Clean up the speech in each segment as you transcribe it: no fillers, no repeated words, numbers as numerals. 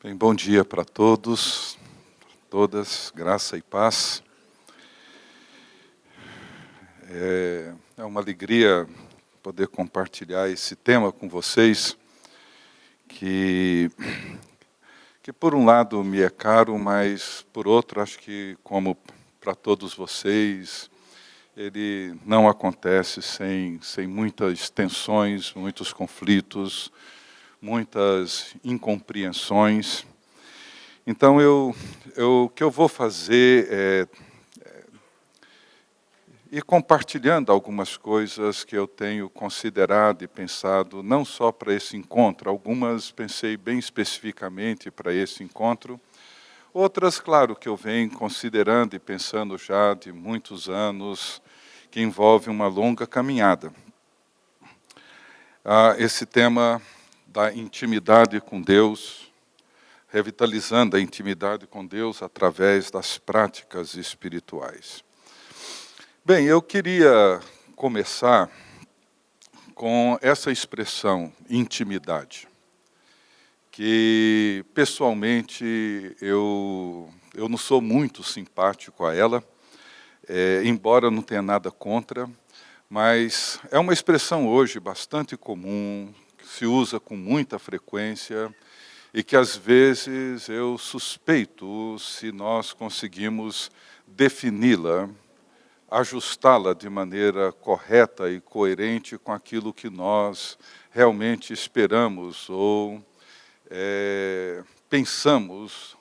Bem, bom dia para todos, todas, graça e paz. É uma alegria poder compartilhar esse tema com vocês, que por um lado me é caro, mas por outro acho que, como para todos vocês, ele não acontece sem muitas tensões, muitos conflitos, muitas incompreensões. Então, o que eu vou fazer é ir compartilhando algumas coisas que eu tenho considerado e pensado, não só para esse encontro, algumas pensei bem especificamente para esse encontro, outras, claro, que eu venho considerando e pensando já de muitos anos, que envolve uma longa caminhada. Esse tema da intimidade com Deus, revitalizando a intimidade com Deus através das práticas espirituais. Bem, eu queria começar com essa expressão, intimidade, que pessoalmente eu não sou muito simpático a ela, embora não tenha nada contra, mas é uma expressão hoje bastante comum, que se usa com muita frequência e que às vezes eu suspeito se nós conseguimos defini-la, ajustá-la de maneira correta e coerente com aquilo que nós realmente esperamos ou pensamos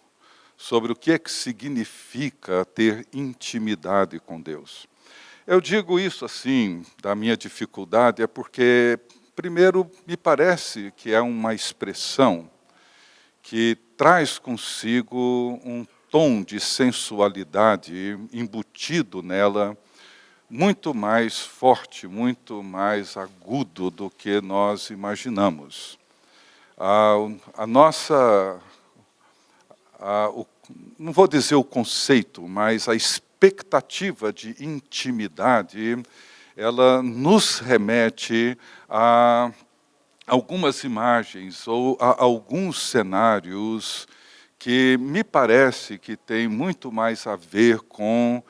sobre o que é que significa ter intimidade com Deus. Eu digo isso assim, da minha dificuldade, é porque, primeiro, me parece que é uma expressão que traz consigo um tom de sensualidade embutido nela, muito mais forte, muito mais agudo do que nós imaginamos. Não vou dizer o conceito, mas a expectativa de intimidade, ela nos remete a algumas imagens ou a alguns cenários que me parece que tem muito mais a ver com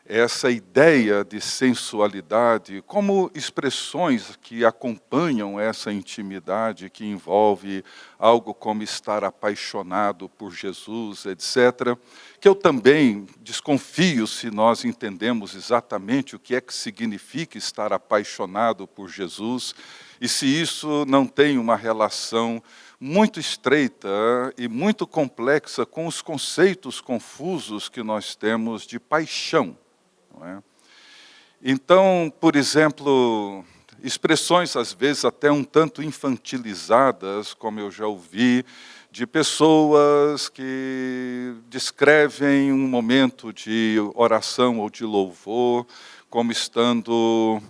essa ideia de sensualidade, como expressões que acompanham essa intimidade, que envolve algo como estar apaixonado por Jesus, etc., que eu também desconfio se nós entendemos exatamente o que é que significa estar apaixonado por Jesus, e se isso não tem uma relação muito estreita e muito complexa com os conceitos confusos que nós temos de paixão. Não é? Então, por exemplo, expressões às vezes até um tanto infantilizadas, como eu já ouvi, de pessoas que descrevem um momento de oração ou de louvor como estando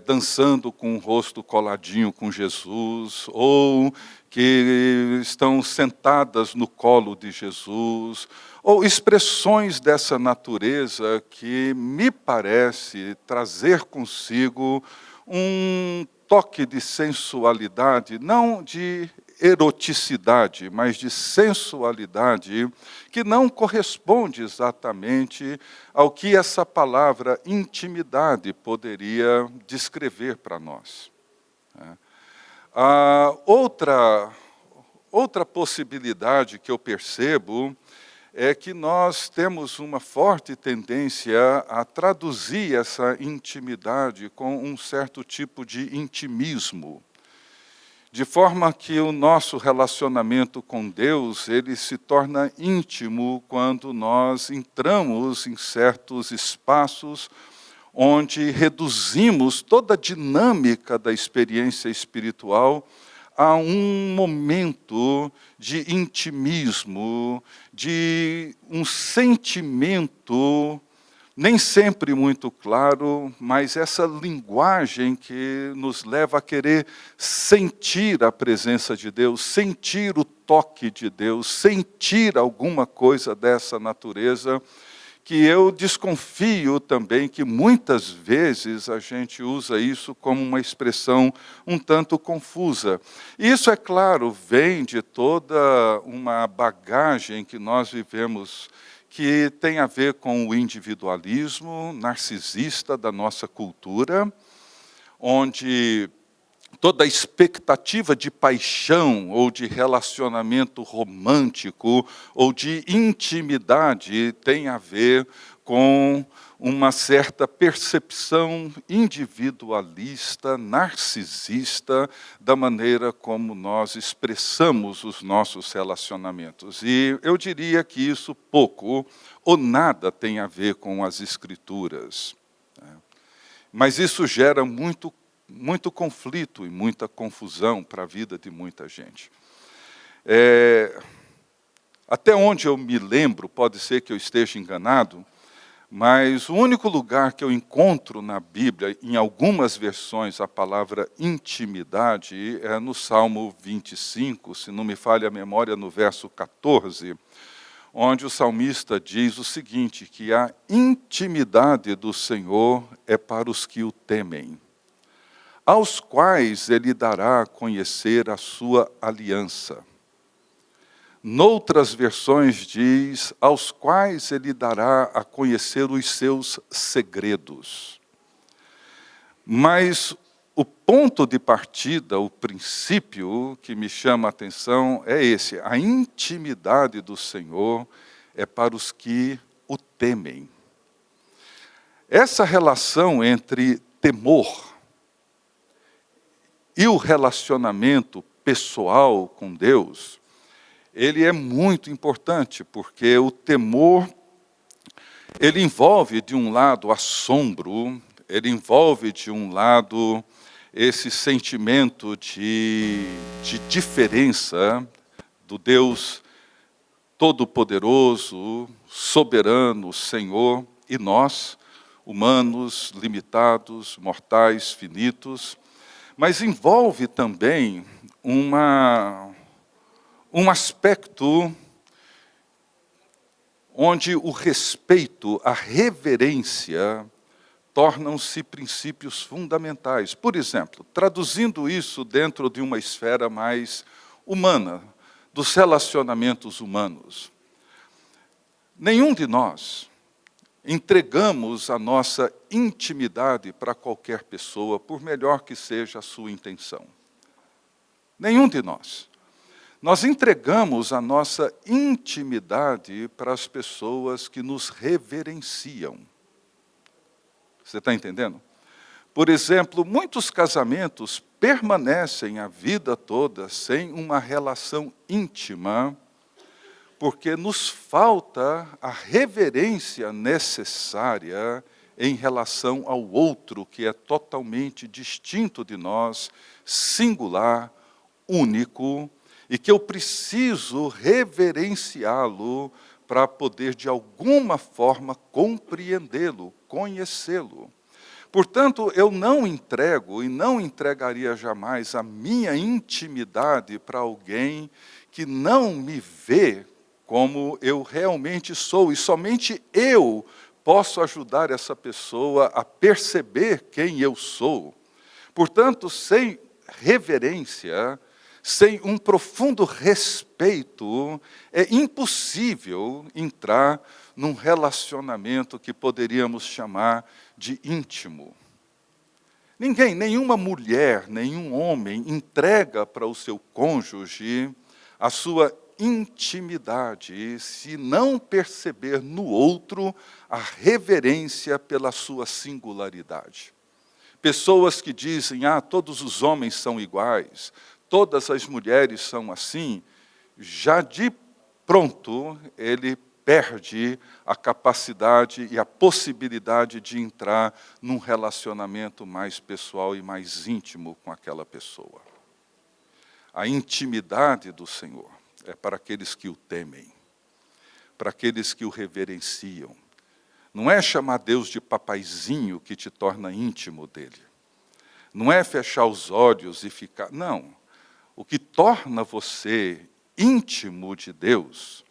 dançando com o rosto coladinho com Jesus, ou que estão sentadas no colo de Jesus, ou expressões dessa natureza que me parece trazer consigo um toque de sensualidade, não de eroticidade, mas de sensualidade, que não corresponde exatamente ao que essa palavra intimidade poderia descrever para nós. Outra possibilidade que eu percebo é que nós temos uma forte tendência a traduzir essa intimidade com um certo tipo de intimismo, de forma que o nosso relacionamento com Deus, ele se torna íntimo quando nós entramos em certos espaços onde reduzimos toda a dinâmica da experiência espiritual a um momento de intimismo, de um sentimento, nem sempre muito claro, mas essa linguagem que nos leva a querer sentir a presença de Deus, sentir o toque de Deus, sentir alguma coisa dessa natureza, que eu desconfio também que muitas vezes a gente usa isso como uma expressão um tanto confusa. Isso, é claro, vem de toda uma bagagem que nós vivemos, que tem a ver com o individualismo narcisista da nossa cultura, onde toda a expectativa de paixão ou de relacionamento romântico ou de intimidade tem a ver com uma certa percepção individualista, narcisista, da maneira como nós expressamos os nossos relacionamentos. E eu diria que isso pouco ou nada tem a ver com as Escrituras. Mas isso gera muito conflito e muita confusão para a vida de muita gente. Até onde eu me lembro, pode ser que eu esteja enganado, mas o único lugar que eu encontro na Bíblia, em algumas versões, a palavra intimidade, é no Salmo 25, se não me falha a memória, no verso 14, onde o salmista diz o seguinte, que a intimidade do Senhor é para os que o temem, aos quais ele dará a conhecer a sua aliança. Noutras versões diz, aos quais ele dará a conhecer os seus segredos. Mas o ponto de partida, o princípio que me chama a atenção é esse. A intimidade do Senhor é para os que o temem. Essa relação entre temor e o relacionamento pessoal com Deus, ele é muito importante, porque o temor, ele envolve, de um lado, assombro, ele envolve, de um lado, esse sentimento de diferença do Deus Todo-Poderoso, soberano, Senhor, e nós, humanos, limitados, mortais, finitos, mas envolve também um aspecto onde o respeito, a reverência, tornam-se princípios fundamentais. Por exemplo, traduzindo isso dentro de uma esfera mais humana, dos relacionamentos humanos. Nenhum de nós entregamos a nossa intimidade para qualquer pessoa, por melhor que seja a sua intenção. Nenhum de nós. Nós entregamos a nossa intimidade para as pessoas que nos reverenciam. Você está entendendo? Por exemplo, muitos casamentos permanecem a vida toda sem uma relação íntima, porque nos falta a reverência necessária em relação ao outro, que é totalmente distinto de nós, singular, único, e que eu preciso reverenciá-lo para poder, de alguma forma, compreendê-lo, conhecê-lo. Portanto, eu não entrego e não entregaria jamais a minha intimidade para alguém que não me vê como eu realmente sou, e somente eu posso ajudar essa pessoa a perceber quem eu sou. Portanto, sem reverência, sem um profundo respeito, é impossível entrar num relacionamento que poderíamos chamar de íntimo. Ninguém, nenhuma mulher, nenhum homem entrega para o seu cônjuge a sua intimidade se não perceber no outro a reverência pela sua singularidade. Pessoas que dizem, todos os homens são iguais, todas as mulheres são assim, já de pronto ele perde a capacidade e a possibilidade de entrar num relacionamento mais pessoal e mais íntimo com aquela pessoa. A intimidade do Senhor é para aqueles que o temem, para aqueles que o reverenciam. Não é chamar Deus de papaizinho que te torna íntimo dele. Não é fechar os olhos e ficar... Não. O que torna você íntimo de Deus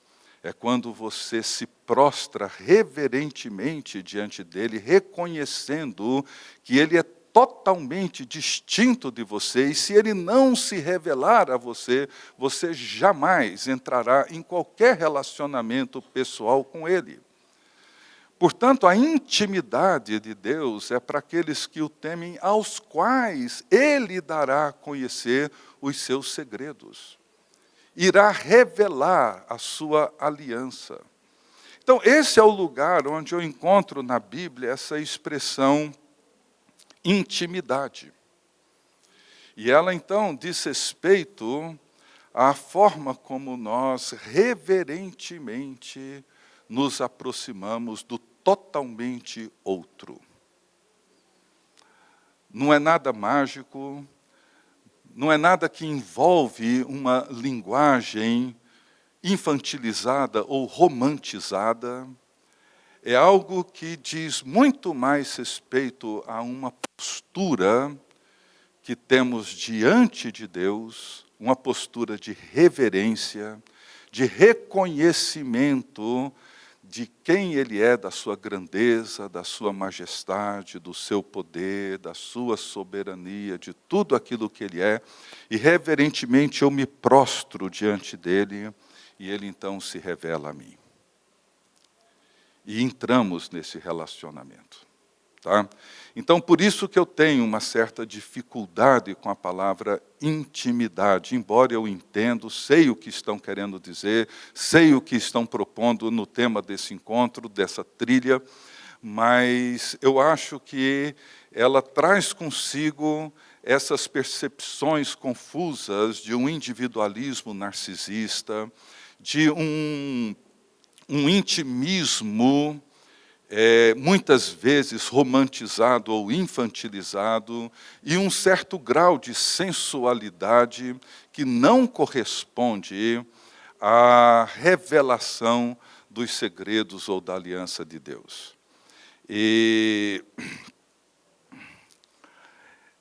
É quando você se prostra reverentemente diante dele, reconhecendo que ele é totalmente distinto de você, e se ele não se revelar a você, você jamais entrará em qualquer relacionamento pessoal com ele. Portanto, a intimidade de Deus é para aqueles que o temem, aos quais ele dará a conhecer os seus segredos. Irá revelar a sua aliança. Então, esse é o lugar onde eu encontro na Bíblia essa expressão intimidade. E ela, então, diz respeito à forma como nós reverentemente nos aproximamos do totalmente outro. Não é nada mágico, não é nada que envolve uma linguagem infantilizada ou romantizada. É algo que diz muito mais respeito a uma postura que temos diante de Deus, uma postura de reverência, de reconhecimento de quem Ele é, da sua grandeza, da sua majestade, do seu poder, da sua soberania, de tudo aquilo que Ele é, e reverentemente eu me prostro diante dEle, e Ele então se revela a mim. E entramos nesse relacionamento. Tá? Então, por isso que eu tenho uma certa dificuldade com a palavra intimidade, embora eu entendo, sei o que estão querendo dizer, sei o que estão propondo no tema desse encontro, dessa trilha, mas eu acho que ela traz consigo essas percepções confusas de um individualismo narcisista, de um intimismo muitas vezes romantizado ou infantilizado, e um certo grau de sensualidade que não corresponde à revelação dos segredos ou da aliança de Deus. E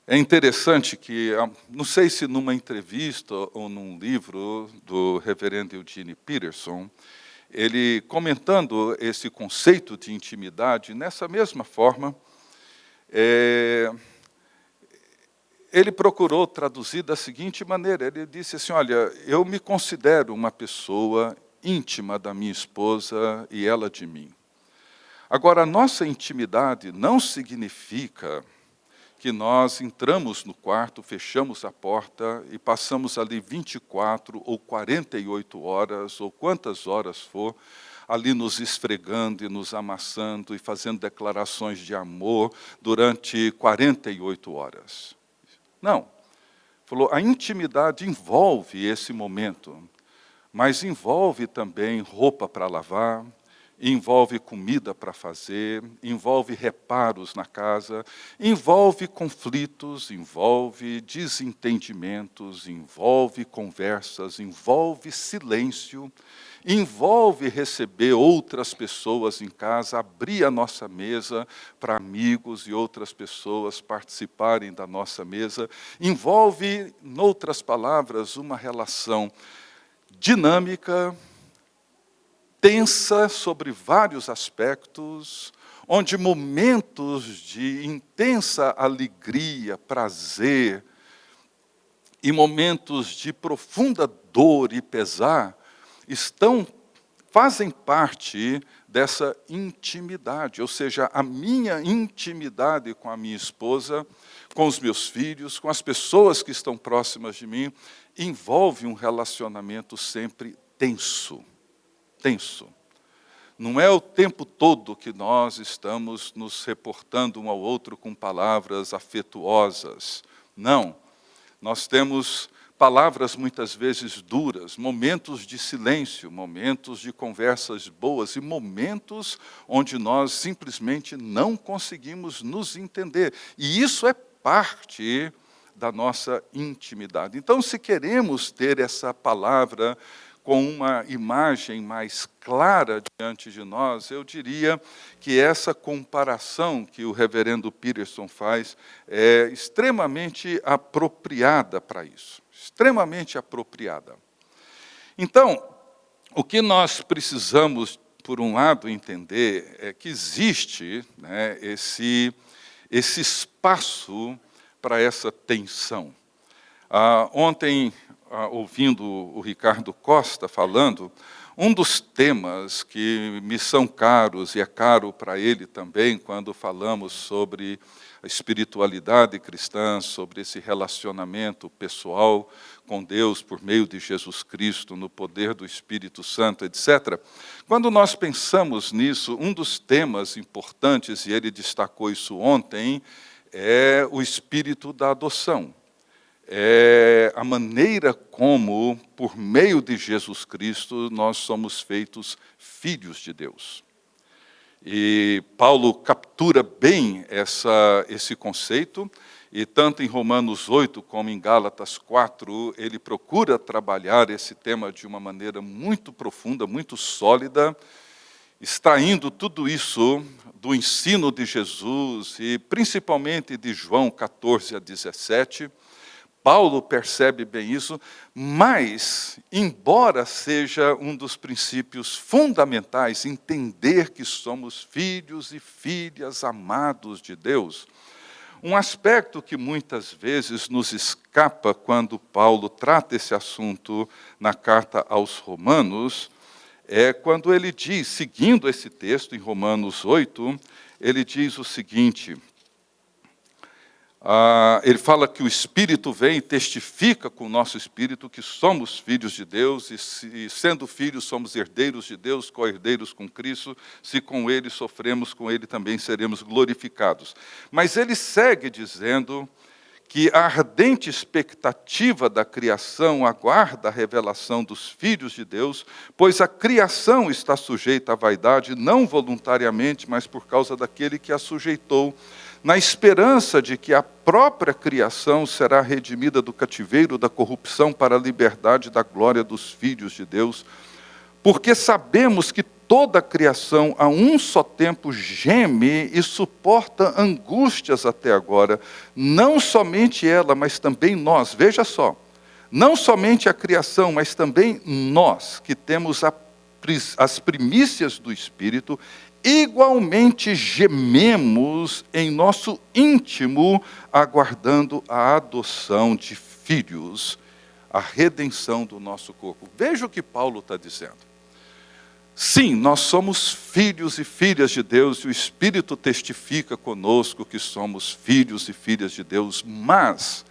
é interessante que, não sei se numa entrevista ou num livro do reverendo Eugene Peterson, ele comentando esse conceito de intimidade, nessa mesma forma, ele procurou traduzir da seguinte maneira, ele disse assim, olha, eu me considero uma pessoa íntima da minha esposa e ela de mim. Agora, a nossa intimidade não significa que nós entramos no quarto, fechamos a porta e passamos ali 24 ou 48 horas, ou quantas horas for, ali nos esfregando e nos amassando e fazendo declarações de amor durante 48 horas. Não. Falou, a intimidade envolve esse momento, mas envolve também roupa para lavar, envolve comida para fazer, envolve reparos na casa, envolve conflitos, envolve desentendimentos, envolve conversas, envolve silêncio, envolve receber outras pessoas em casa, abrir a nossa mesa para amigos e outras pessoas participarem da nossa mesa, envolve, em outras palavras, uma relação dinâmica, tensa sobre vários aspectos, onde momentos de intensa alegria, prazer, e momentos de profunda dor e pesar, fazem parte dessa intimidade, ou seja, a minha intimidade com a minha esposa, com os meus filhos, com as pessoas que estão próximas de mim, envolve um relacionamento sempre tenso. Tenso. Não é o tempo todo que nós estamos nos reportando um ao outro com palavras afetuosas. Não. Nós temos palavras muitas vezes duras, momentos de silêncio, momentos de conversas boas e momentos onde nós simplesmente não conseguimos nos entender. E isso é parte da nossa intimidade. Então, se queremos ter essa palavra com uma imagem mais clara diante de nós, eu diria que essa comparação que o reverendo Peterson faz é extremamente apropriada para isso. Extremamente apropriada. Então, o que nós precisamos, por um lado, entender é que existe, né, esse espaço para essa tensão. Ontem, ouvindo o Ricardo Costa falando, um dos temas que me são caros, e é caro para ele também, quando falamos sobre a espiritualidade cristã, sobre esse relacionamento pessoal com Deus por meio de Jesus Cristo, no poder do Espírito Santo, etc. Quando nós pensamos nisso, um dos temas importantes, e ele destacou isso ontem, é o espírito da adoção. É a maneira como, por meio de Jesus Cristo, nós somos feitos filhos de Deus. E Paulo captura bem esse conceito, e tanto em Romanos 8 como em Gálatas 4, ele procura trabalhar esse tema de uma maneira muito profunda, muito sólida, extraindo tudo isso do ensino de Jesus, e principalmente de João 14 a 17, Paulo percebe bem isso, mas, embora seja um dos princípios fundamentais, entender que somos filhos e filhas amados de Deus, um aspecto que muitas vezes nos escapa quando Paulo trata esse assunto na carta aos Romanos, é quando ele diz, seguindo esse texto em Romanos 8, ele diz o seguinte: ele fala que o Espírito vem e testifica com o nosso Espírito que somos filhos de Deus, e sendo filhos somos herdeiros de Deus, co-herdeiros com Cristo, se com Ele sofremos, com Ele também seremos glorificados. Mas ele segue dizendo que a ardente expectativa da criação aguarda a revelação dos filhos de Deus, pois a criação está sujeita à vaidade, não voluntariamente, mas por causa daquele que a sujeitou, na esperança de que a própria criação será redimida do cativeiro da corrupção para a liberdade da glória dos filhos de Deus, porque sabemos que toda a criação a um só tempo geme e suporta angústias até agora, não somente ela, mas também nós, veja só, não somente a criação, mas também nós, que temos as primícias do Espírito, igualmente gememos em nosso íntimo, aguardando a adoção de filhos, a redenção do nosso corpo. Veja o que Paulo está dizendo. Sim, nós somos filhos e filhas de Deus, e o Espírito testifica conosco que somos filhos e filhas de Deus, mas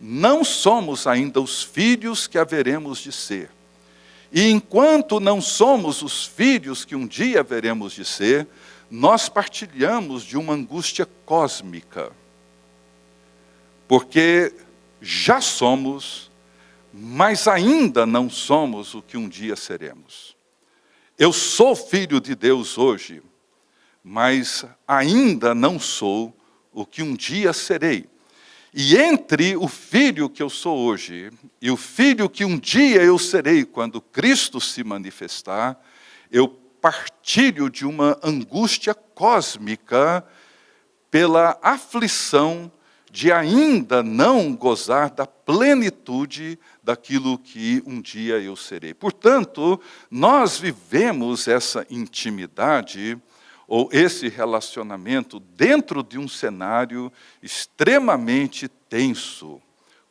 não somos ainda os filhos que haveremos de ser. E enquanto não somos os filhos que um dia haveremos de ser, nós partilhamos de uma angústia cósmica. Porque já somos, mas ainda não somos o que um dia seremos. Eu sou filho de Deus hoje, mas ainda não sou o que um dia serei. E entre o filho que eu sou hoje e o filho que um dia eu serei quando Cristo se manifestar, eu partilho de uma angústia cósmica pela aflição de ainda não gozar da plenitude daquilo que um dia eu serei. Portanto, nós vivemos essa intimidade ou esse relacionamento dentro de um cenário extremamente tenso,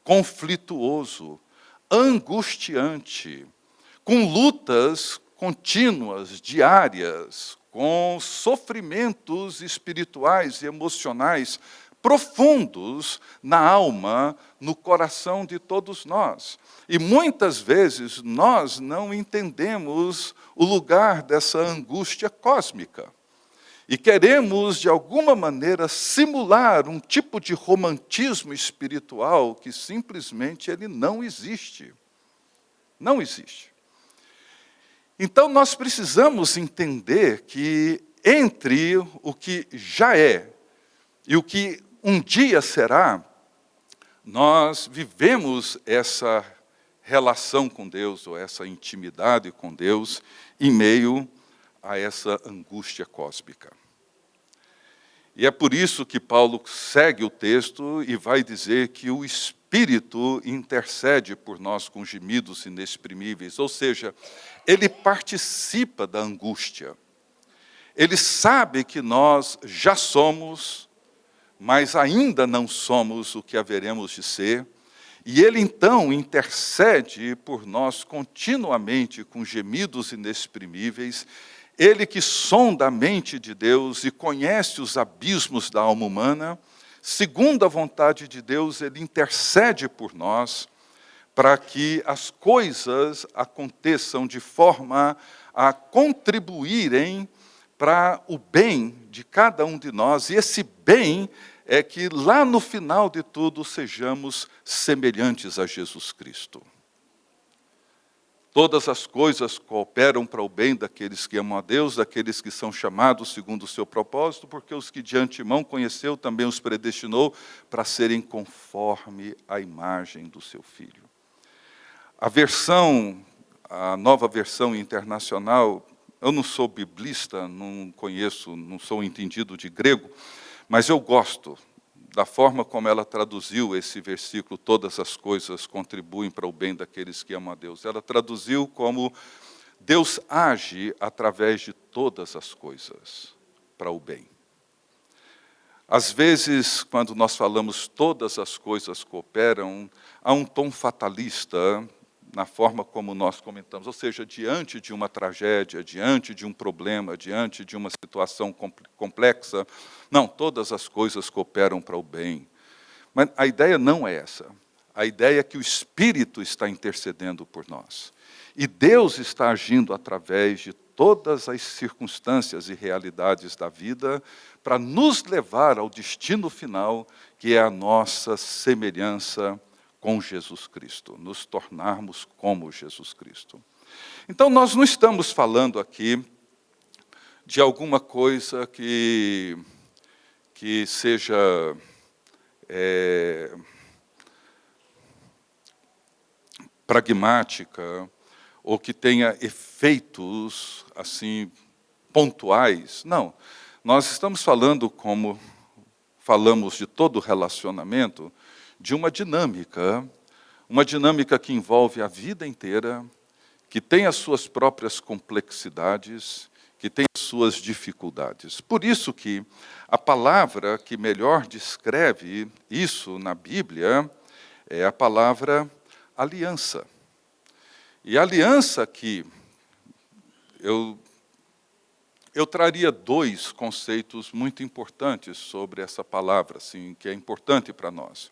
conflituoso, angustiante, com lutas contínuas, diárias, com sofrimentos espirituais e emocionais profundos na alma, no coração de todos nós. E muitas vezes nós não entendemos o lugar dessa angústia cósmica. E queremos, de alguma maneira, simular um tipo de romantismo espiritual que simplesmente ele não existe. Não existe. Então, nós precisamos entender que entre o que já é e o que um dia será, nós vivemos essa relação com Deus, ou essa intimidade com Deus, em meio a essa angústia cósmica. E é por isso que Paulo segue o texto e vai dizer que o Espírito Espírito intercede por nós com gemidos inexprimíveis, ou seja, ele participa da angústia. Ele sabe que nós já somos, mas ainda não somos o que haveremos de ser, e ele então intercede por nós continuamente com gemidos inexprimíveis. Ele que sonda a mente de Deus e conhece os abismos da alma humana, segundo a vontade de Deus, ele intercede por nós para que as coisas aconteçam de forma a contribuírem para o bem de cada um de nós. E esse bem é que lá no final de tudo sejamos semelhantes a Jesus Cristo. Todas as coisas cooperam para o bem daqueles que amam a Deus, daqueles que são chamados segundo o seu propósito, porque os que de antemão conheceu também os predestinou para serem conforme a imagem do seu Filho. A nova versão internacional, eu não sou biblista, não conheço, não sou entendido de grego, mas eu gosto da forma como ela traduziu esse versículo, todas as coisas contribuem para o bem daqueles que amam a Deus. Ela traduziu como Deus age através de todas as coisas para o bem. Às vezes, quando nós falamos todas as coisas cooperam, há um tom fatalista na forma como nós comentamos, ou seja, diante de uma tragédia, diante de um problema, diante de uma situação complexa, não, todas as coisas cooperam para o bem. Mas a ideia não é essa. A ideia é que o Espírito está intercedendo por nós. E Deus está agindo através de todas as circunstâncias e realidades da vida para nos levar ao destino final, que é a nossa semelhança com Jesus Cristo, nos tornarmos como Jesus Cristo. Então, nós não estamos falando aqui de alguma coisa que seja pragmática ou que tenha efeitos assim pontuais. Não, nós estamos falando, como falamos de todo relacionamento, de uma dinâmica que envolve a vida inteira, que tem as suas próprias complexidades, que tem as suas dificuldades. Por isso que a palavra que melhor descreve isso na Bíblia é a palavra aliança. E a aliança que eu traria dois conceitos muito importantes sobre essa palavra, assim, que é importante para nós.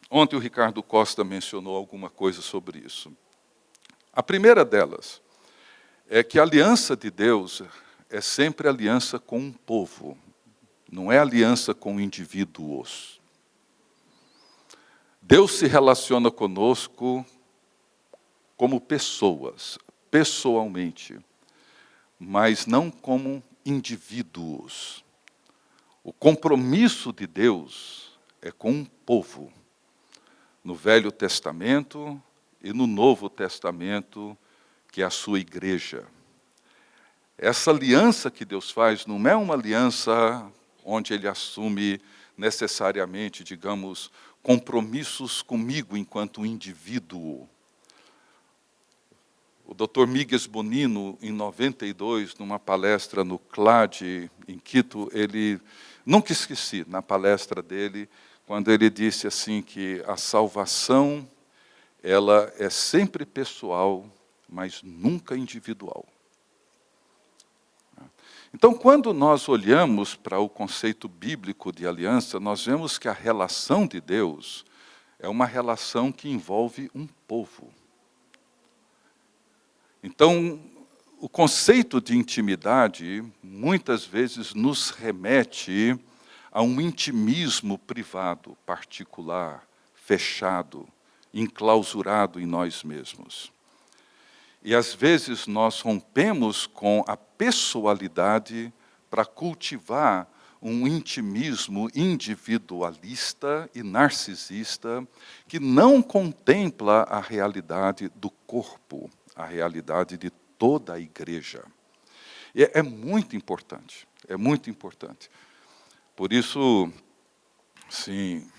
Ontem o Ricardo Costa mencionou alguma coisa sobre isso. A primeira delas é que a aliança de Deus é sempre aliança com um povo, não é aliança com indivíduos. Deus se relaciona conosco como pessoas, pessoalmente, mas não como indivíduos. O compromisso de Deus é com um povo. No Velho Testamento e no Novo Testamento, que é a sua igreja. Essa aliança que Deus faz não é uma aliança onde Ele assume necessariamente, digamos, compromissos comigo enquanto indivíduo. O Dr. Miguel Bonino, em 92, numa palestra no CLAD, em Quito, ele, nunca esqueci, na palestra dele, quando ele disse assim que a salvação, ela é sempre pessoal, mas nunca individual. Então, quando nós olhamos para o conceito bíblico de aliança, nós vemos que a relação de Deus é uma relação que envolve um povo. Então, o conceito de intimidade, muitas vezes, nos remete a um intimismo privado, particular, fechado, enclausurado em nós mesmos. E às vezes nós rompemos com a pessoalidade para cultivar um intimismo individualista e narcisista que não contempla a realidade do corpo, a realidade de toda a igreja. E é muito importante, é muito importante. Por isso, sim,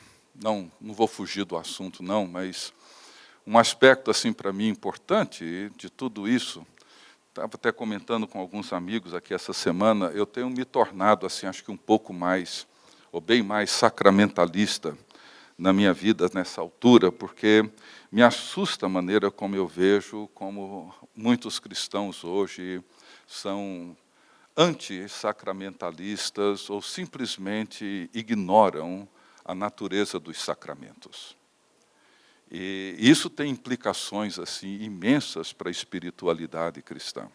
não vou fugir do assunto não, mas um aspecto assim para mim importante de tudo isso, estava até comentando com alguns amigos aqui essa semana, eu tenho me tornado assim, acho que um pouco mais, ou bem mais sacramentalista na minha vida nessa altura, porque me assusta a maneira como eu vejo, como muitos cristãos hoje são antissacramentalistas ou simplesmente ignoram a natureza dos sacramentos. E isso tem implicações assim imensas para a espiritualidade cristã.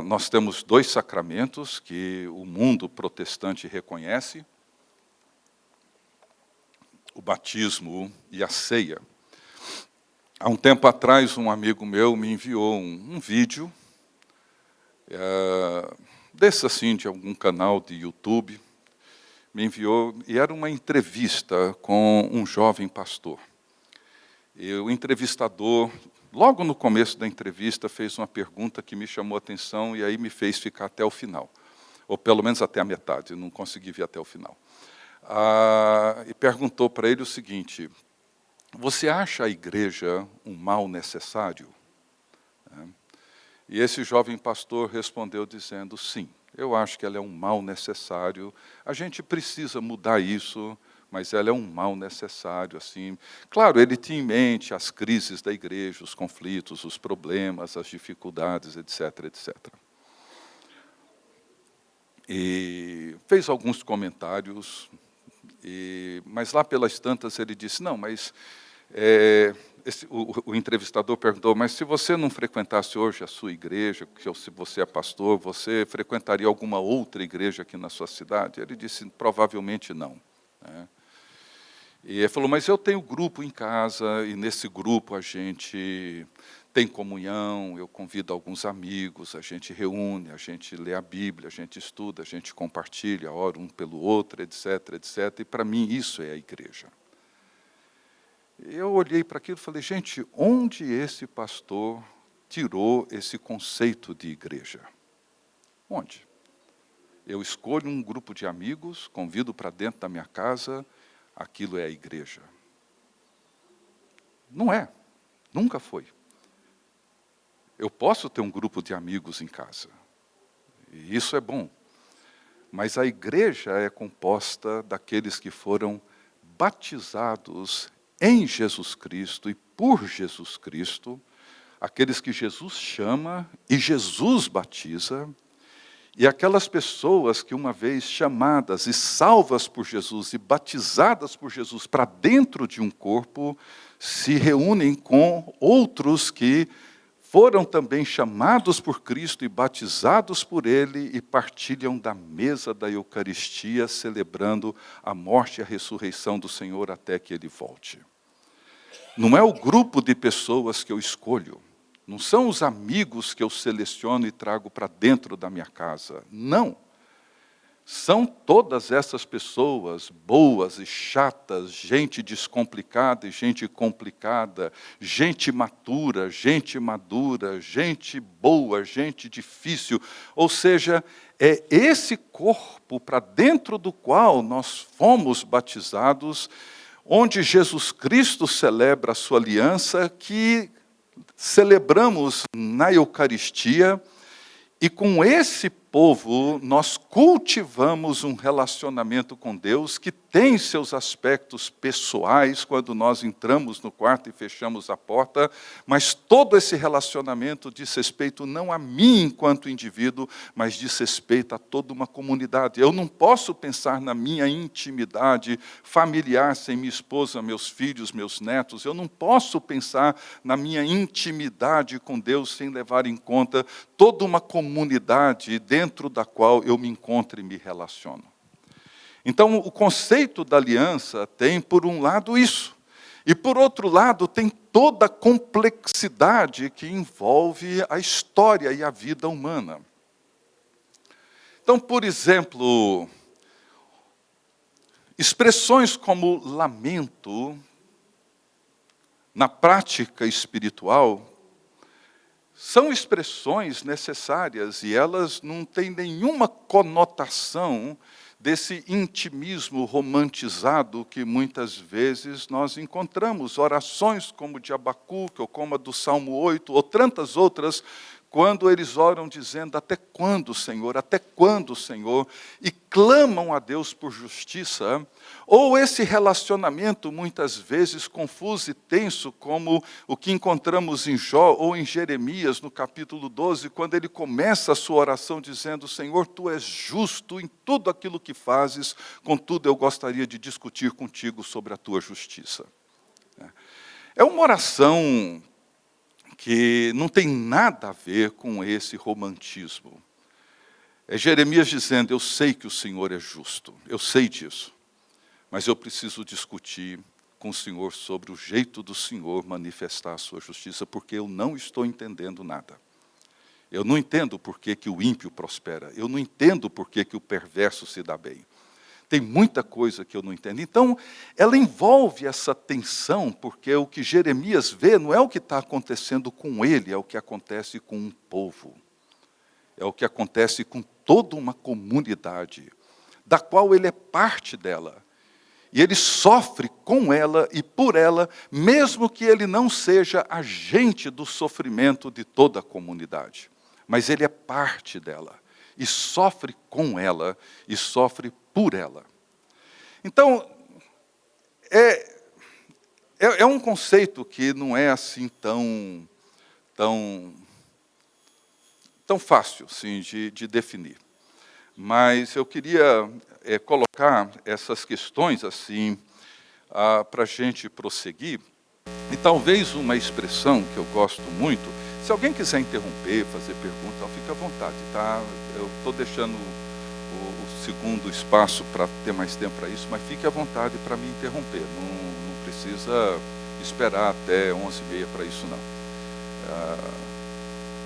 Nós temos 2 sacramentos que o mundo protestante reconhece, o batismo e a ceia. Há um tempo atrás, um amigo meu me enviou um vídeo, desse assim, de algum canal de YouTube, me enviou, e era uma entrevista com um jovem pastor. E o entrevistador, logo no começo da entrevista, fez uma pergunta que me chamou a atenção e aí me fez ficar até o final, ou pelo menos até a metade, não consegui ver até o final. E perguntou para ele o seguinte: você acha a igreja um mal necessário? E esse jovem pastor respondeu dizendo, sim, eu acho que ela é um mal necessário, a gente precisa mudar isso, mas ela é um mal necessário. Assim. Claro, ele tinha em mente as crises da igreja, os conflitos, os problemas, as dificuldades, etc., etc. E fez alguns comentários, mas lá pelas tantas ele disse, não, mas o entrevistador perguntou, mas se você não frequentasse hoje a sua igreja, se você é pastor, você frequentaria alguma outra igreja aqui na sua cidade? Ele disse, provavelmente não. E ele falou, mas eu tenho grupo em casa, e nesse grupo a gente tem comunhão, eu convido alguns amigos, a gente reúne, a gente lê a Bíblia, a gente estuda, a gente compartilha, ora um pelo outro, etc., etc. E para mim isso é a igreja. Eu olhei para aquilo e falei, gente, onde esse pastor tirou esse conceito de igreja? Onde? Eu escolho um grupo de amigos, convido para dentro da minha casa, aquilo é a igreja. Não é, nunca foi. Eu posso ter um grupo de amigos em casa, e isso é bom. Mas a igreja é composta daqueles que foram batizados em Jesus Cristo e por Jesus Cristo, aqueles que Jesus chama e Jesus batiza, e aquelas pessoas que uma vez chamadas e salvas por Jesus e batizadas por Jesus para dentro de um corpo, se reúnem com outros que foram também chamados por Cristo e batizados por Ele e partilham da mesa da Eucaristia, celebrando a morte e a ressurreição do Senhor até que Ele volte. Não é o grupo de pessoas que eu escolho, não são os amigos que eu seleciono e trago para dentro da minha casa, não. São todas essas pessoas boas e chatas, gente descomplicada e gente complicada, gente matura, gente madura, gente boa, gente difícil. Ou seja, é esse corpo para dentro do qual nós fomos batizados, onde Jesus Cristo celebra a sua aliança, que celebramos na Eucaristia, e com esse povo nós cultivamos um relacionamento com Deus que tem seus aspectos pessoais quando nós entramos no quarto e fechamos a porta, mas todo esse relacionamento diz respeito não a mim enquanto indivíduo, mas diz respeito a toda uma comunidade. Eu não posso pensar na minha intimidade familiar sem minha esposa, meus filhos, meus netos. Eu não posso pensar na minha intimidade com Deus sem levar em conta toda uma comunidade dentro da qual eu me encontro e me relaciono. Então, o conceito da aliança tem, por um lado, isso. E, por outro lado, tem toda a complexidade que envolve a história e a vida humana. Então, por exemplo, expressões como lamento, na prática espiritual, são expressões necessárias e elas não têm nenhuma conotação desse intimismo romantizado que muitas vezes nós encontramos. Orações como de Abacuque, ou como a do Salmo 8, ou tantas outras, quando eles oram dizendo: até quando, Senhor? Até quando, Senhor? E clamam a Deus por justiça. Ou esse relacionamento, muitas vezes, confuso e tenso, como o que encontramos em Jó ou em Jeremias, no capítulo 12, quando ele começa a sua oração dizendo: Senhor, Tu és justo em tudo aquilo que fazes, contudo eu gostaria de discutir contigo sobre a Tua justiça. É uma oração que não tem nada a ver com esse romantismo. É Jeremias dizendo: eu sei que o Senhor é justo, eu sei disso, mas eu preciso discutir com o Senhor sobre o jeito do Senhor manifestar a sua justiça, porque eu não estou entendendo nada. Eu não entendo por que o ímpio prospera, eu não entendo por que o perverso se dá bem. Tem muita coisa que eu não entendo. Então, ela envolve essa tensão, porque o que Jeremias vê não é o que está acontecendo com ele, é o que acontece com um povo. É o que acontece com toda uma comunidade, da qual ele é parte dela. E ele sofre com ela e por ela, mesmo que ele não seja agente do sofrimento de toda a comunidade. Mas ele é parte dela, e sofre com ela, e sofre por ela. Então, é um conceito que não é assim tão fácil assim, de definir. Mas eu queria colocar essas questões assim para a gente prosseguir. E talvez uma expressão que eu gosto muito, se alguém quiser interromper, fazer pergunta, fica à vontade, tá? Eu estou deixando o segundo espaço para ter mais tempo para isso, mas fique à vontade para me interromper. Não precisa esperar até 11h30 para isso, não.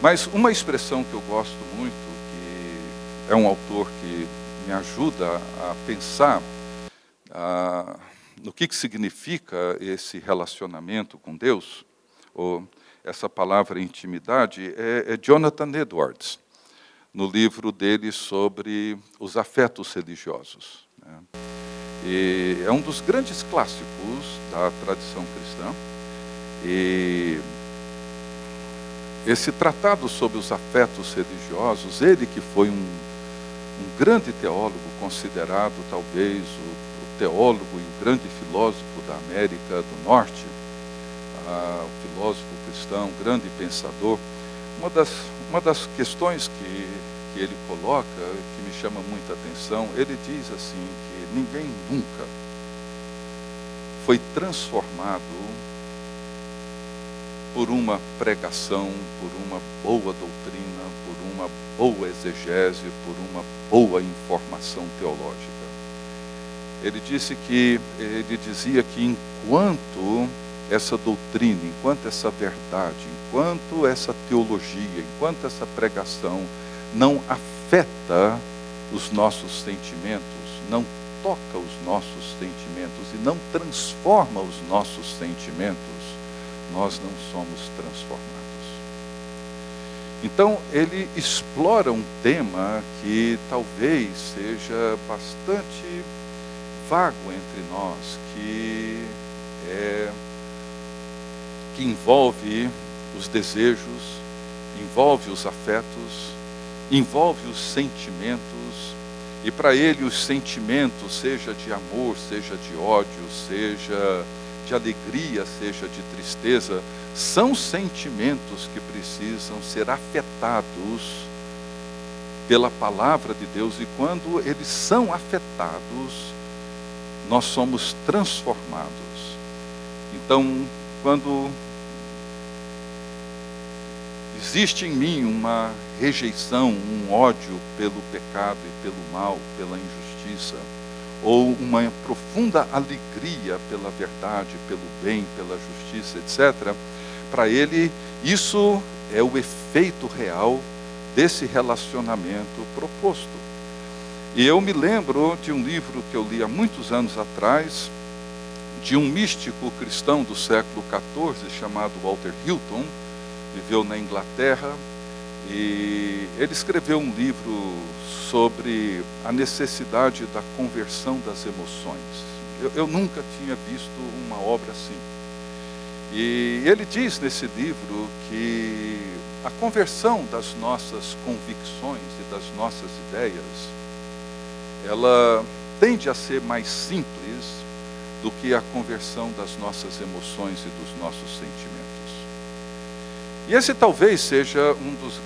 Mas uma expressão que eu gosto muito, que é um autor que me ajuda a pensar no que significa esse relacionamento com Deus, ou essa palavra intimidade, é Jonathan Edwards, no livro dele sobre os afetos religiosos. E é um dos grandes clássicos da tradição cristã. E esse tratado sobre os afetos religiosos, ele que foi um grande teólogo, considerado talvez o teólogo e o grande filósofo da América do Norte, o filósofo cristão, grande pensador. Uma das questões que ele coloca, que me chama muita atenção, ele diz assim, que ninguém nunca foi transformado por uma pregação, por uma boa doutrina, por uma boa exegese, por uma boa informação teológica. Ele dizia que enquanto essa doutrina, enquanto essa verdade, enquanto essa teologia, enquanto essa pregação não afeta os nossos sentimentos, não toca os nossos sentimentos e não transforma os nossos sentimentos, nós não somos transformados. Então, ele explora um tema que talvez seja bastante vago entre nós, que envolve os desejos, envolve os afetos, envolve os sentimentos, e para ele os sentimentos, seja de amor, seja de ódio, seja de alegria, seja de tristeza, são sentimentos que precisam ser afetados pela palavra de Deus, e quando eles são afetados, nós somos transformados. Então, quando existe em mim uma rejeição, um ódio pelo pecado e pelo mal, pela injustiça, ou uma profunda alegria pela verdade, pelo bem, pela justiça, etc., para ele, isso é o efeito real desse relacionamento proposto. E eu me lembro de um livro que eu li há muitos anos atrás, de um místico cristão do século XIV, chamado Walter Hilton, viveu na Inglaterra, E ele escreveu um livro sobre a necessidade da conversão das emoções. Eu nunca tinha visto uma obra assim. E ele diz nesse livro que a conversão das nossas convicções e das nossas ideias, ela tende a ser mais simples do que a conversão das nossas emoções e dos nossos sentimentos. E esse talvez seja um dos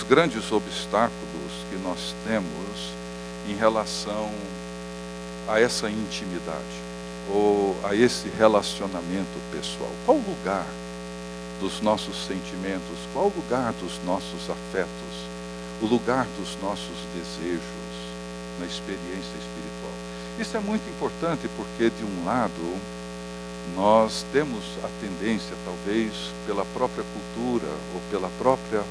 grandes obstáculos que nós temos em relação a essa intimidade, ou a esse relacionamento pessoal. Qual o lugar dos nossos sentimentos? Qual o lugar dos nossos afetos? O lugar dos nossos desejos na experiência espiritual? Isso é muito importante porque, de um lado, nós temos a tendência, talvez pela própria cultura ou pela própria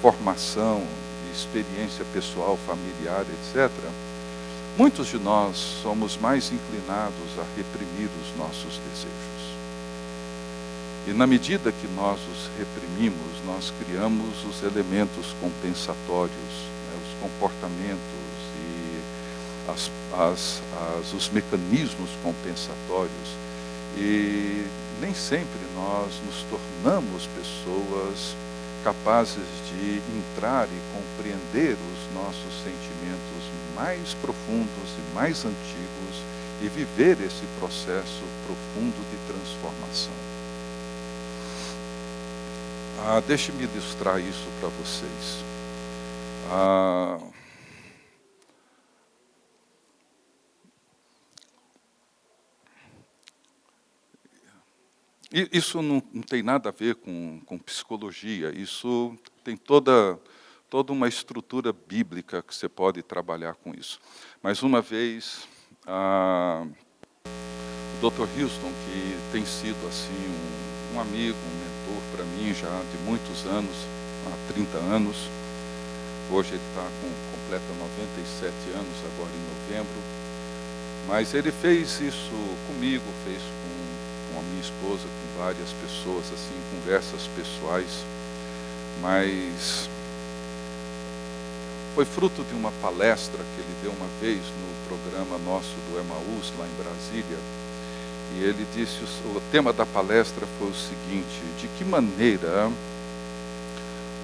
formação e experiência pessoal, familiar, etc., muitos de nós somos mais inclinados a reprimir os nossos desejos. E na medida que nós os reprimimos, nós criamos os elementos compensatórios, né, os comportamentos e os mecanismos compensatórios. E nem sempre nós nos tornamos pessoas capazes de entrar e compreender os nossos sentimentos mais profundos e mais antigos e viver esse processo profundo de transformação. Deixe-me ilustrar isso para vocês. Isso não tem nada a ver com psicologia, isso tem toda uma estrutura bíblica que você pode trabalhar com isso. Mas uma vez, o Dr. Houston, que tem sido assim um amigo, um mentor para mim já de muitos anos, há 30 anos, hoje ele completa 97 anos agora em novembro, mas ele fez isso comigo, fez com a minha esposa, com várias pessoas, assim, conversas pessoais, mas foi fruto de uma palestra que ele deu uma vez no programa nosso do Emaús, lá em Brasília, e ele disse, o tema da palestra foi o seguinte: de que maneira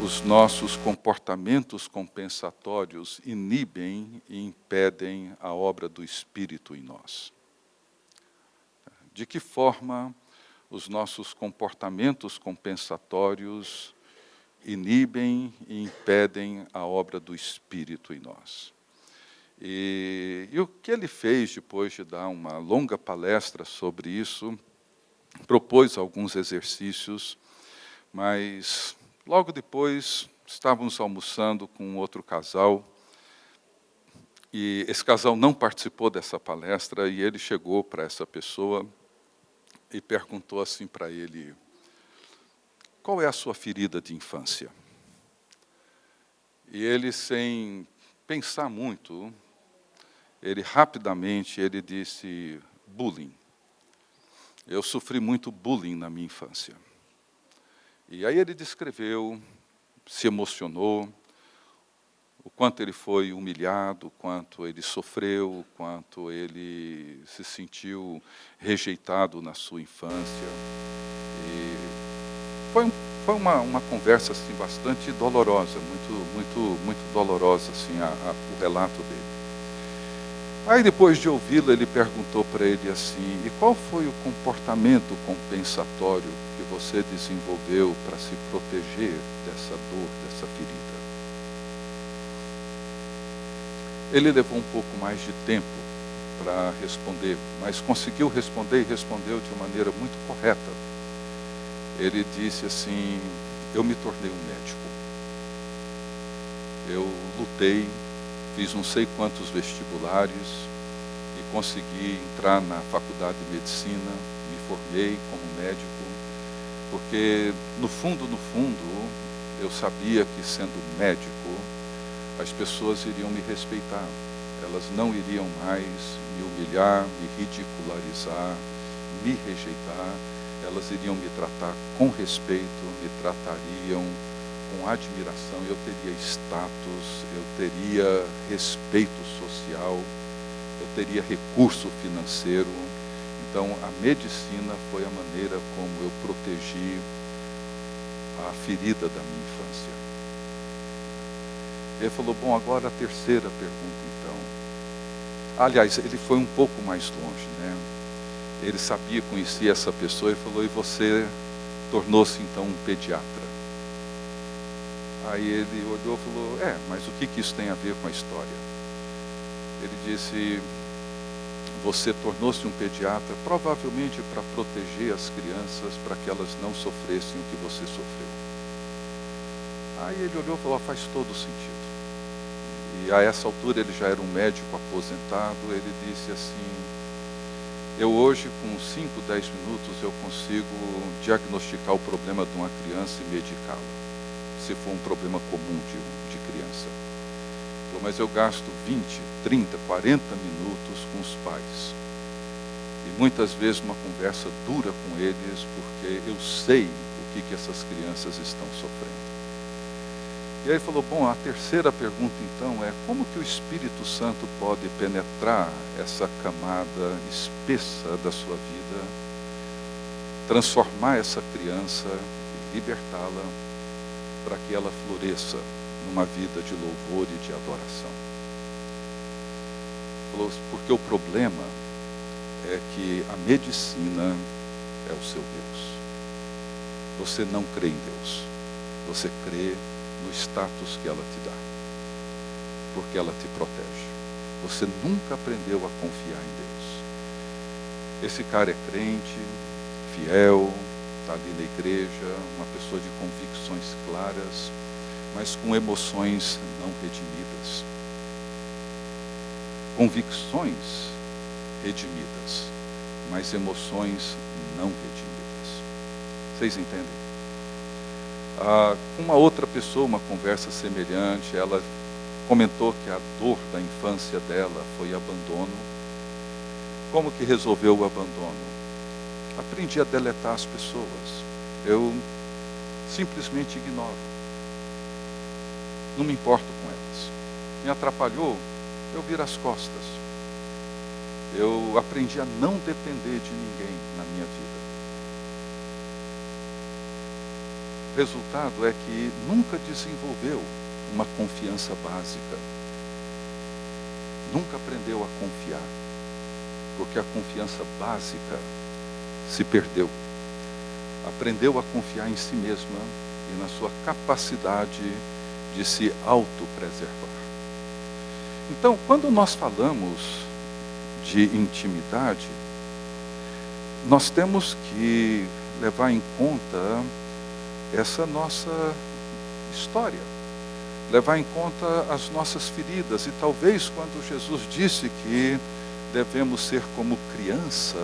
os nossos comportamentos compensatórios inibem e impedem a obra do Espírito em nós? De que forma os nossos comportamentos compensatórios inibem e impedem a obra do Espírito em nós? E o que ele fez, depois de dar uma longa palestra sobre isso, propôs alguns exercícios, mas logo depois estávamos almoçando com outro casal, e esse casal não participou dessa palestra, e ele chegou para essa pessoa e perguntou assim para ele: qual é a sua ferida de infância? E ele, sem pensar muito, rapidamente disse: bullying. Eu sofri muito bullying na minha infância. E aí ele descreveu, se emocionou, o quanto ele foi humilhado, o quanto ele sofreu, o quanto ele se sentiu rejeitado na sua infância. E foi uma conversa assim, bastante dolorosa, muito dolorosa assim, o relato dele. Aí, depois de ouvi-lo, ele perguntou para ele assim: e qual foi o comportamento compensatório que você desenvolveu para se proteger dessa dor, dessa ferida? Ele levou um pouco mais de tempo para responder, mas conseguiu responder e respondeu de maneira muito correta. Ele disse assim: eu me tornei um médico. Eu lutei, fiz não sei quantos vestibulares e consegui entrar na faculdade de medicina, me formei como médico, porque no fundo, eu sabia que, sendo médico, as pessoas iriam me respeitar, elas não iriam mais me humilhar, me ridicularizar, me rejeitar, elas iriam me tratar com respeito, me tratariam com admiração, eu teria status, eu teria respeito social, eu teria recurso financeiro. Então, a medicina foi a maneira como eu protegi a ferida da minha infância. Ele falou, bom, agora a terceira pergunta, então. Aliás, ele foi um pouco mais longe, né? Ele sabia, conhecia essa pessoa e falou, e você tornou-se então um pediatra. Aí ele olhou e falou, mas o que isso tem a ver com a história? Ele disse, você tornou-se um pediatra provavelmente para proteger as crianças, para que elas não sofressem o que você sofreu. Aí ele olhou e falou, faz todo sentido. E a essa altura ele já era um médico aposentado, ele disse assim, eu hoje com 5, 10 minutos eu consigo diagnosticar o problema de uma criança e medicá-la, se for um problema comum de criança. Ele falou, mas eu gasto 20, 30, 40 minutos com os pais. E muitas vezes uma conversa dura com eles, porque eu sei o que essas crianças estão sofrendo. E aí ele falou, bom, a terceira pergunta então é, como que o Espírito Santo pode penetrar essa camada espessa da sua vida, transformar essa criança, libertá-la, para que ela floresça numa vida de louvor e de adoração? Ele falou, porque o problema é que a medicina é o seu Deus. Você não crê em Deus, você crê no status que ela te dá, porque ela te protege. Você nunca aprendeu a confiar em Deus. Esse cara é crente, fiel, está ali na igreja, uma pessoa de convicções claras, mas com emoções não redimidas. Convicções redimidas, mas emoções não redimidas. Vocês entendem? Com uma outra pessoa, uma conversa semelhante, ela comentou que a dor da infância dela foi abandono. Como que resolveu o abandono? Aprendi a deletar as pessoas. Eu simplesmente ignoro. Não me importo com elas. Me atrapalhou, eu viro as costas. Eu aprendi a não depender de ninguém na minha vida. O resultado é que nunca desenvolveu uma confiança básica. Nunca aprendeu a confiar, porque a confiança básica se perdeu. Aprendeu a confiar em si mesma e na sua capacidade de se autopreservar. Então, quando nós falamos de intimidade, nós temos que levar em conta essa nossa história, levar em conta as nossas feridas. E talvez quando Jesus disse que devemos ser como criança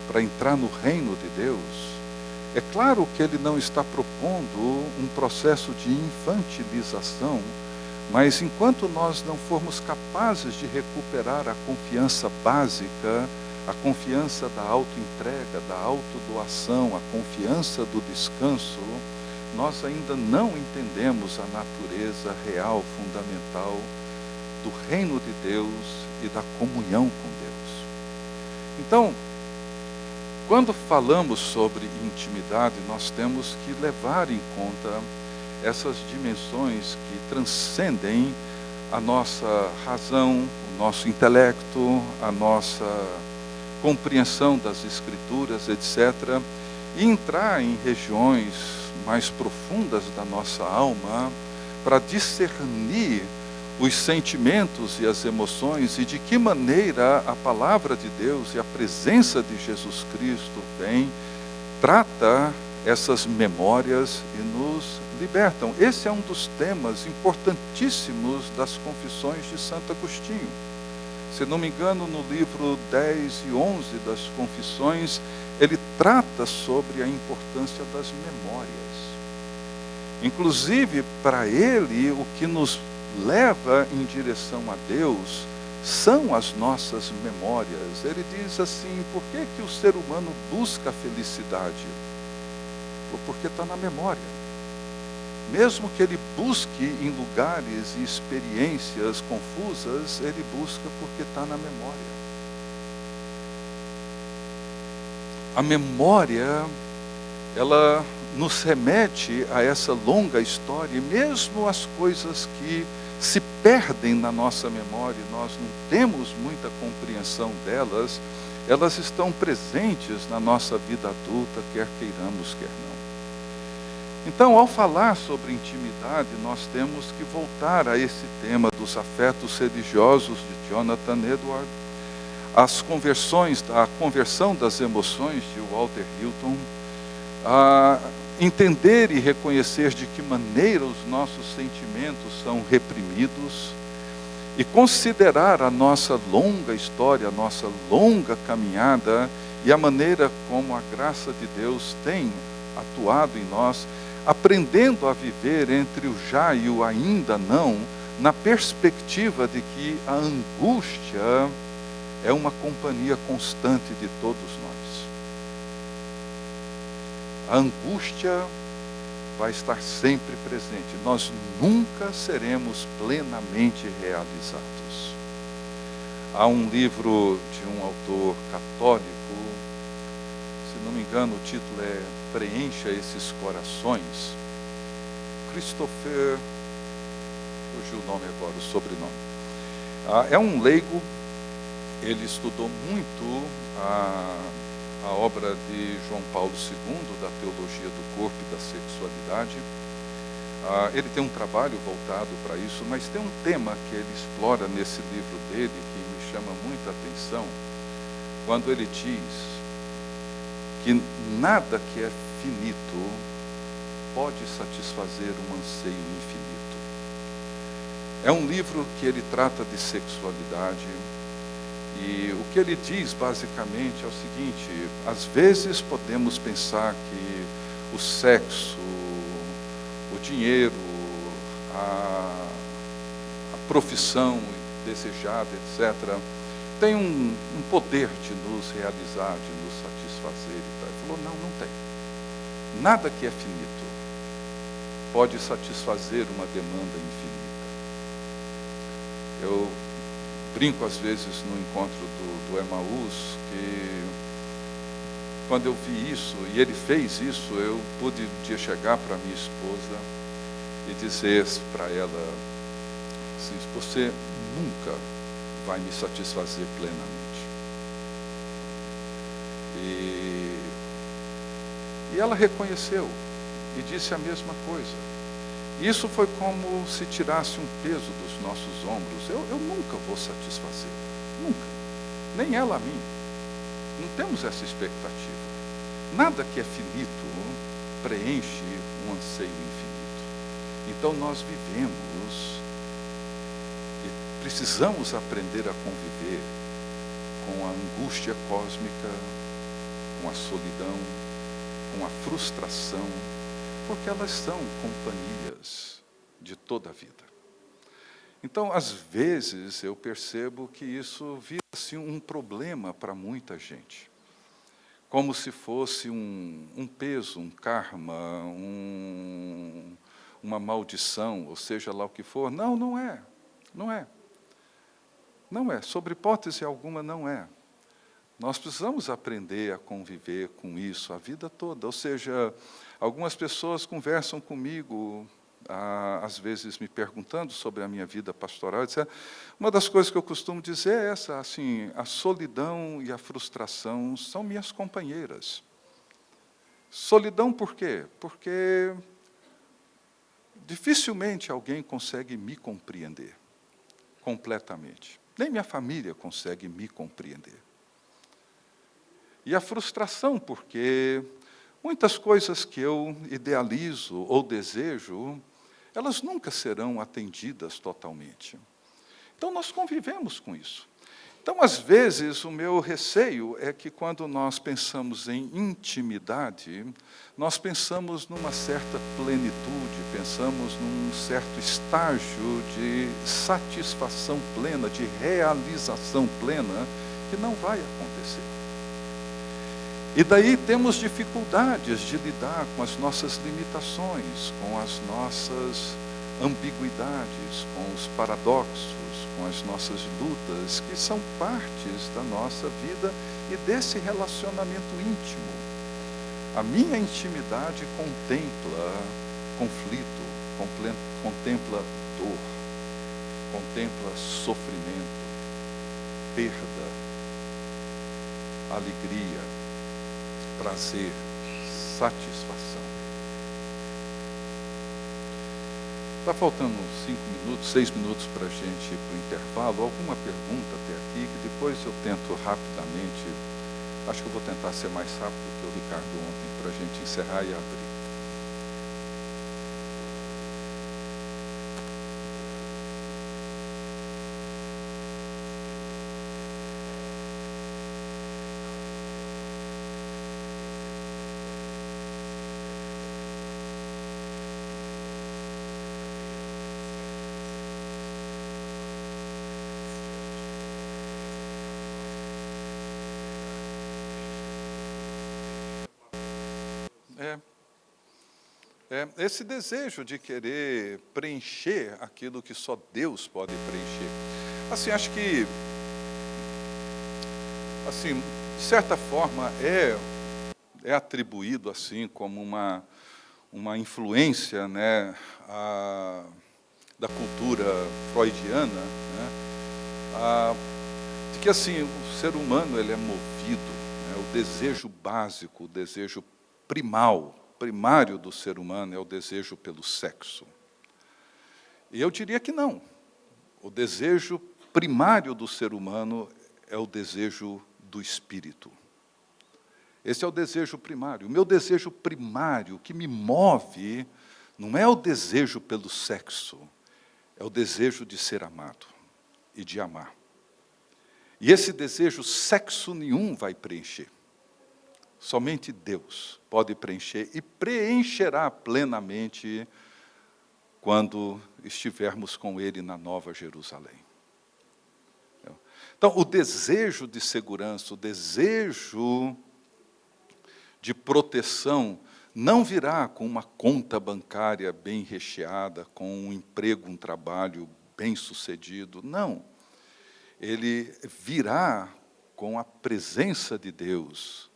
para entrar no reino de Deus, é claro que ele não está propondo um processo de infantilização, mas enquanto nós não formos capazes de recuperar a confiança básica, a confiança da autoentrega, da autodoação, a confiança do descanso, nós ainda não entendemos a natureza real, fundamental do reino de Deus e da comunhão com Deus. Então, quando falamos sobre intimidade, nós temos que levar em conta essas dimensões que transcendem a nossa razão, o nosso intelecto, a nossa compreensão das Escrituras, etc., e entrar em regiões mais profundas da nossa alma para discernir os sentimentos e as emoções e de que maneira a palavra de Deus e a presença de Jesus Cristo vem, trata essas memórias e nos libertam. Esse é um dos temas importantíssimos das Confissões de Santo Agostinho. Se não me engano, no livro 10 e 11 das Confissões, ele trata sobre a importância das memórias. Inclusive, para ele, o que nos leva em direção a Deus são as nossas memórias. Ele diz assim, por que que o ser humano busca a felicidade? Porque está na memória. Mesmo que ele busque em lugares e experiências confusas, ele busca porque está na memória. A memória, ela nos remete a essa longa história, e mesmo as coisas que se perdem na nossa memória, nós não temos muita compreensão delas, elas estão presentes na nossa vida adulta, quer queiramos, quer não. Então, ao falar sobre intimidade, nós temos que voltar a esse tema dos afetos religiosos de Jonathan Edwards, a conversão das emoções de Walter Hilton, a entender e reconhecer de que maneira os nossos sentimentos são reprimidos e considerar a nossa longa história, a nossa longa caminhada e a maneira como a graça de Deus tem atuado em nós, aprendendo a viver entre o já e o ainda não, na perspectiva de que a angústia é uma companhia constante de todos nós. A angústia vai estar sempre presente. Nós nunca seremos plenamente realizados. Há um livro de um autor católico, se não me engano, o título é Preencha Esses Corações. Christopher, fugiu o nome agora, o sobrenome. É um leigo, ele estudou muito a obra de João Paulo II, da teologia do corpo e da sexualidade. Ele tem um trabalho voltado para isso, mas tem um tema que ele explora nesse livro dele, que me chama muita atenção, quando ele diz que nada que é finito pode satisfazer um anseio infinito. É um livro que ele trata de sexualidade, e o que ele diz basicamente é o seguinte: às vezes podemos pensar que o sexo, o dinheiro, a profissão desejada, etc., tem um poder de nos realizar, de nos satisfazer. Ele falou, não tem. Nada que é finito pode satisfazer uma demanda infinita. Eu brinco às vezes no encontro do Emaús, que quando eu vi isso, e ele fez isso, eu pude um dia chegar para minha esposa e dizer para ela assim, você nunca vai me satisfazer plenamente. E ela reconheceu e disse a mesma coisa. Isso foi como se tirasse um peso dos nossos ombros. Eu nunca vou satisfazer, nunca. Nem ela a mim. Não temos essa expectativa. Nada que é finito preenche um anseio infinito. Então nós vivemos e precisamos aprender a conviver com a angústia cósmica, com a solidão, com a frustração, porque elas são companhias de toda a vida. Então, às vezes, eu percebo que isso vira assim, um problema para muita gente. Como se fosse um peso, um karma, uma maldição, ou seja lá o que for. Não, não é. Não é. Não é. Sob hipótese alguma, não é. Nós precisamos aprender a conviver com isso a vida toda. Ou seja, algumas pessoas conversam comigo, às vezes me perguntando sobre a minha vida pastoral, etc. Uma das coisas que eu costumo dizer é essa, assim, a solidão e a frustração são minhas companheiras. Solidão por quê? Porque dificilmente alguém consegue me compreender completamente. Nem minha família consegue me compreender. E a frustração, porque muitas coisas que eu idealizo ou desejo, elas nunca serão atendidas totalmente. Então, nós convivemos com isso. Então, às vezes, o meu receio é que quando nós pensamos em intimidade, nós pensamos numa certa plenitude, pensamos num certo estágio de satisfação plena, de realização plena, que não vai acontecer. E daí temos dificuldades de lidar com as nossas limitações, com as nossas ambiguidades, com os paradoxos, com as nossas lutas, que são partes da nossa vida e desse relacionamento íntimo. A minha intimidade contempla conflito, contempla dor, contempla sofrimento, perda, alegria, prazer, satisfação. Está faltando 5 minutos, 6 minutos para a gente ir para o intervalo. Alguma pergunta até aqui, que depois eu tento rapidamente. Acho que eu vou tentar ser mais rápido que o Ricardo ontem, para a gente encerrar e abrir. Esse desejo de querer preencher aquilo que só Deus pode preencher. Assim, acho que, assim, de certa forma, é atribuído assim como uma influência, né, da cultura freudiana, né, de que assim o ser humano ele é movido, né, o desejo básico, o desejo primário do ser humano é o desejo pelo sexo. E eu diria que não. O desejo primário do ser humano é o desejo do espírito. Esse é o desejo primário. O meu desejo primário, que me move, não é o desejo pelo sexo, é o desejo de ser amado e de amar. E esse desejo, sexo nenhum vai preencher. Somente Deus pode preencher e preencherá plenamente quando estivermos com Ele na Nova Jerusalém. Então, o desejo de segurança, o desejo de proteção, não virá com uma conta bancária bem recheada, com um emprego, um trabalho bem sucedido. Não. Ele virá com a presença de Deus,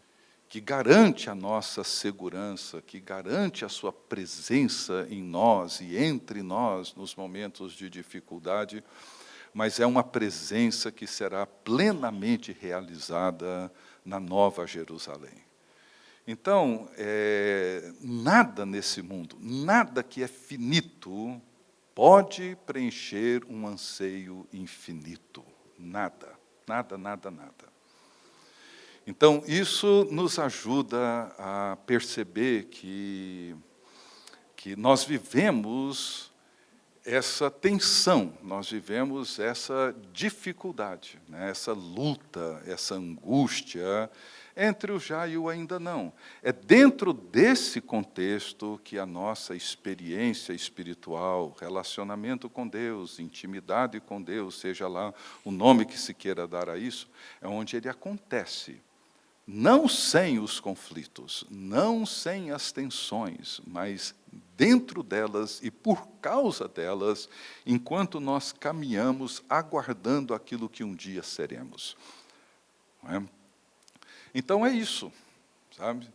que garante a nossa segurança, que garante a sua presença em nós e entre nós nos momentos de dificuldade, mas é uma presença que será plenamente realizada na Nova Jerusalém. Então, nada nesse mundo, nada que é finito, pode preencher um anseio infinito. Nada, nada, nada, nada. Então, isso nos ajuda a perceber que nós vivemos essa tensão, nós vivemos essa dificuldade, né? Essa luta, essa angústia entre o já e o ainda não. É dentro desse contexto que a nossa experiência espiritual, relacionamento com Deus, intimidade com Deus, seja lá o nome que se queira dar a isso, é onde ele acontece. Não sem os conflitos, não sem as tensões, mas dentro delas e por causa delas, enquanto nós caminhamos aguardando aquilo que um dia seremos. Não é? Então é isso, sabe?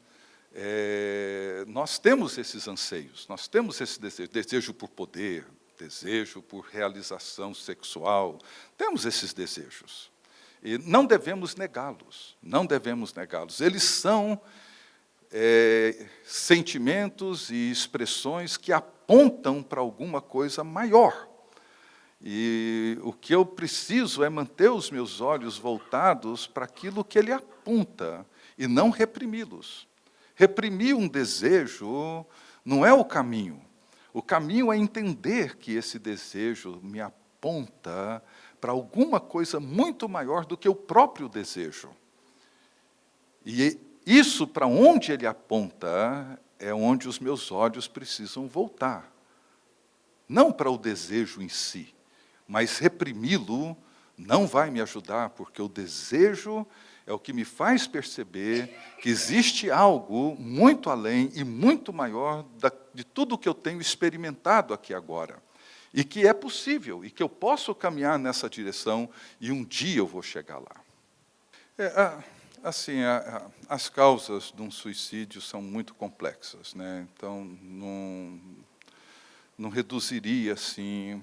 Nós temos esses anseios, nós temos esse desejo por poder, desejo por realização sexual, temos esses desejos. E não devemos negá-los, não devemos negá-los. Eles são sentimentos e expressões que apontam para alguma coisa maior. E o que eu preciso é manter os meus olhos voltados para aquilo que ele aponta, e não reprimi-los. Reprimir um desejo não é o caminho. O caminho é entender que esse desejo me aponta para alguma coisa muito maior do que o próprio desejo. E isso, para onde ele aponta, é onde os meus olhos precisam voltar. Não para o desejo em si, mas reprimi-lo não vai me ajudar, porque o desejo é o que me faz perceber que existe algo muito além e muito maior de tudo que eu tenho experimentado aqui agora. E que é possível, e que eu posso caminhar nessa direção, e um dia eu vou chegar lá. As causas de um suicídio são muito complexas, né? Então, não reduziria assim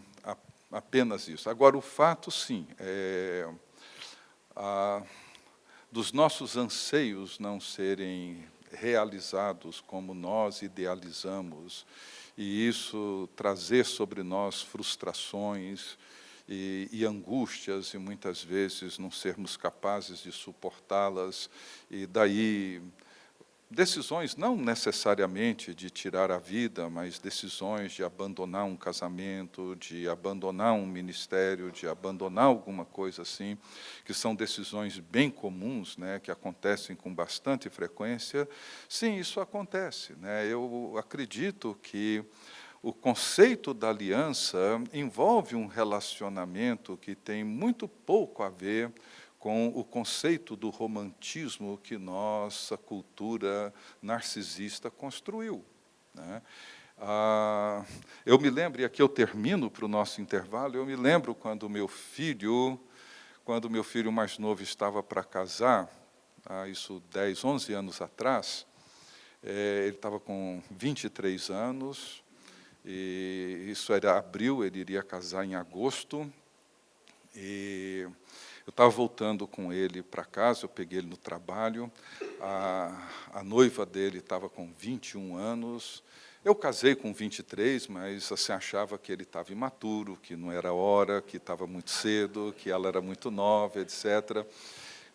apenas isso. Agora, o fato, sim, dos nossos anseios não serem realizados como nós idealizamos, e isso trazer sobre nós frustrações e angústias, e muitas vezes não sermos capazes de suportá-las, e daí decisões não necessariamente de tirar a vida, mas decisões de abandonar um casamento, de abandonar um ministério, de abandonar alguma coisa assim, que são decisões bem comuns, né, que acontecem com bastante frequência. Sim, isso acontece, né? Eu acredito que o conceito da aliança envolve um relacionamento que tem muito pouco a ver com o conceito do romantismo que nossa cultura narcisista construiu, né? Eu me lembro, e aqui eu termino para o nosso intervalo, eu me lembro quando o meu filho mais novo estava para casar, isso 10, 11 anos atrás, ele estava com 23 anos, e isso era abril, ele iria casar em agosto, e eu estava voltando com ele para casa, eu peguei ele no trabalho, a noiva dele estava com 21 anos, eu casei com 23, mas assim, achava que ele estava imaturo, que não era hora, que estava muito cedo, que ela era muito nova, etc.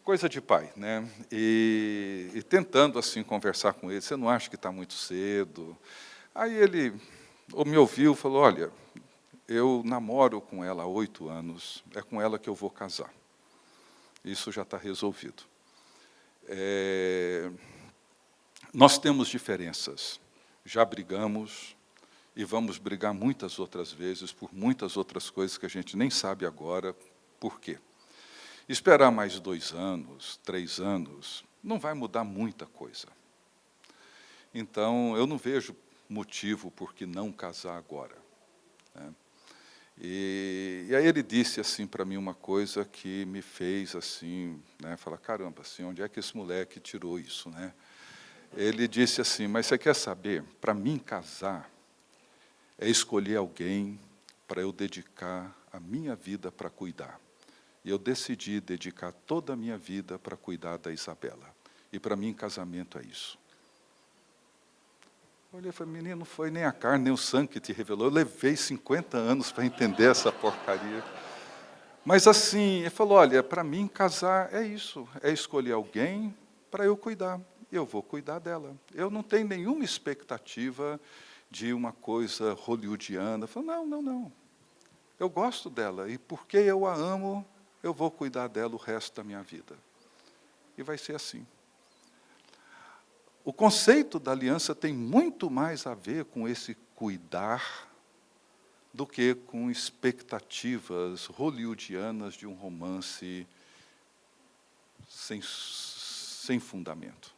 Coisa de pai, né? E tentando assim conversar com ele, você não acha que está muito cedo? Aí ele me ouviu e falou, olha, eu namoro com ela há 8 anos, é com ela que eu vou casar. Isso já está resolvido. Nós temos diferenças, já brigamos e vamos brigar muitas outras vezes por muitas outras coisas que a gente nem sabe agora por quê. Esperar mais 2 anos, 3 anos, não vai mudar muita coisa. Então, eu não vejo motivo por que não casar agora, né? E aí ele disse assim para mim uma coisa que me fez assim, né, falar, caramba, assim, onde é que esse moleque tirou isso, né? Ele disse assim, mas você quer saber, para mim casar é escolher alguém para eu dedicar a minha vida para cuidar. E eu decidi dedicar toda a minha vida para cuidar da Isabela. E para mim casamento é isso. Eu olhei e falei, menino, não foi nem a carne, nem o sangue que te revelou. Eu levei 50 anos para entender essa porcaria. Mas assim, ele falou, olha, para mim casar é isso, é escolher alguém para eu cuidar. E eu vou cuidar dela. Eu não tenho nenhuma expectativa de uma coisa hollywoodiana. Eu falei, não. Eu gosto dela, e porque eu a amo, eu vou cuidar dela o resto da minha vida. E vai ser assim. O conceito da aliança tem muito mais a ver com esse cuidar do que com expectativas hollywoodianas de um romance sem fundamento.